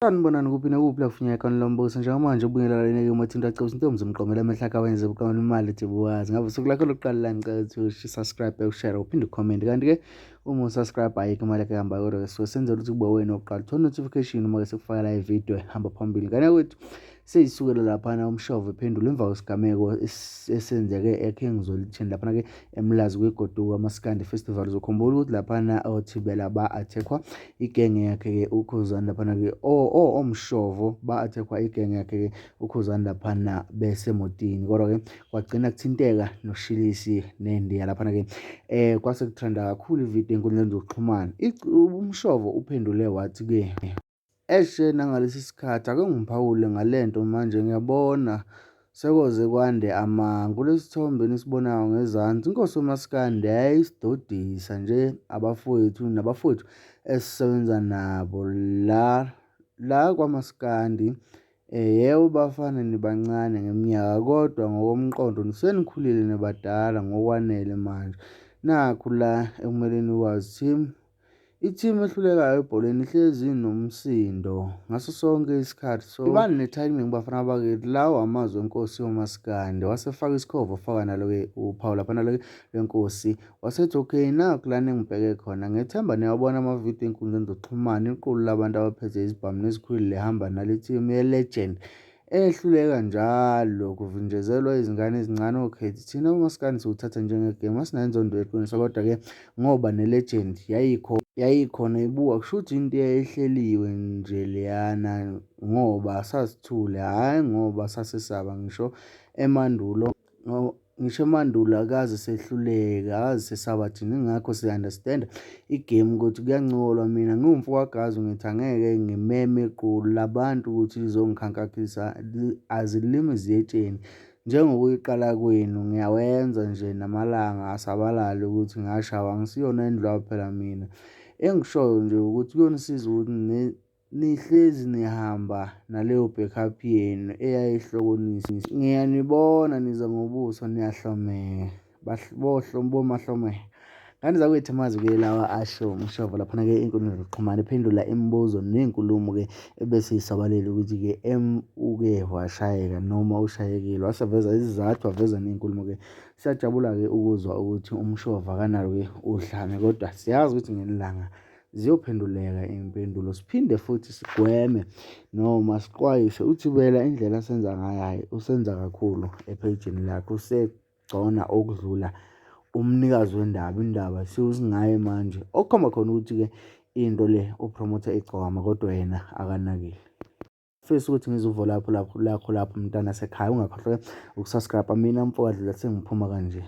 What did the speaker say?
Sanibonani kuphi nakuphi la kufinyeka khona lo mbuso njengamanje ubingelaleni-ke umathinta acebisa intombi umqomela amehla akawenze buqamela imali ethi buwazi ngabe usuku lakho lokuqala la ngicela ukuthi usubscribe ushare uphinde ucomment kanti-ke uma usubscribe ayikho imali ehambayo kodwa-ke suke senzela ukuthi kube wena oqala uthola notification uma-ke sekufaka la ividiyo ehamba phambili ngane kwethu seyisukela laphana umshovo ephendulo emva kwesigameko esenzeke ekhe ngizolithini laphana-ke emlazi kwegoduka amaskandi festival uzokhumbula ukuthi laphana oThibela ba-athekwa igenge yakhe-ke ukhuzani laphana-ke omshovo ba-athekwa igenge yakhe-ke ukhuzani laphana besemotini kodwa-ke kwagcina kuthinteka noshilisi nendiya laphana-ke kwase kutrenda kakhulu ividiyo ey'nkundleni zokuxhumana. Umshovo uphendule wathi-ke nangalesi sikhathi ake ngiphawule ngale nto manje ngiyabona sekoze kwande kulesi sithombe nisibonayo ngezansi inkosi umaskandi yayisidodisa nje nabafowethu esisebenza nabo la kwamaskandi. Yebo bafana nibancane ngeminyaka kodwa ngokomqondo nisenikhulile nibadala ngokwanele manje. Nakhu la ekumeleni wazi i-team ehlulekayo ebholeni ihlezi inomsindo ngaso sonke isikhathi. So ibani ne-timing bafana bakithi, lawa amazwi enkosi yomaskandi wasefaka isikhova wafaka nalo-ke uphawu lapha nalo-ke lwenkosi wasethi okay nakhu lana engibheke khona ngethemba niyawabona amavidiyo ey'nkundleni zokuxhumana iqulu labantu abaphethe izibhamu nezikhwili lihamba nale team ye-legend ehluleka njalo kuvinjezelwa izingane ezincane okhethi. Thina umaskandi siwuthatha njengegame asinayo inzondo yeqiniso kodwa-ke ngoba ne-legend yayikhona ibuka kusho ukuthi into eyayihleliwe nje leyana ngoba sasithule hhayi ngoba sasesaba. Ngisho emandulo akaze sehluleka akaze sesaba thina ingakho si-understand igame ukuthi kuyancolwa. Mina ngiwumfowagazi ngithi angeke ngimeme iqulu labantu ukuthi lizongikhankakhisa azilimi ziyetsheni njengokuyiqala kwenu ngiyawenza nje namalanga asabalale ukuthi ngashawa angisiyona indlwabu phela mina. Engishoyo nje ukuthi kuyonisiza ukuthi nihlezi nihamba naleyo backup yenu eyayihlokonisa. Ngiyanibona niza ngobuso niyahlomeka bomahlomeka ngani zakwethu amazwi-ke lawa asho umshovo laphana-ke ey'nkundleni zokuxhumana ephendula imibuzo ney'nkulumo-ke ebese yisabalele ukuthi-ke uke washayeka noma ushayekile waseveza isizathu waveza ney'nkulumo-ke. Siyajabula-ke ukuzwa ukuthi umshovo akanalo-ke udlame kodwa siyazi ukuthi ngelinye ilanga ziyophenduleka iy'mpendulo siphinde futhi sigweme noma sixwayise uThibela indlela asenza ngayo hhayi usenza kakhulu ephejini lakhe usegcona okudlula umnikazi wendaba. Indaba sewusingaye manje okukhomba khona ukuthi-ke into le upromotha igcwama kodwa yena akanakile. Fisa ukuthi ngizuvo lakho lapho mntana sekhaya ungakhohlwa ukusubscribe mina mfowadlula sengiphuma kanje.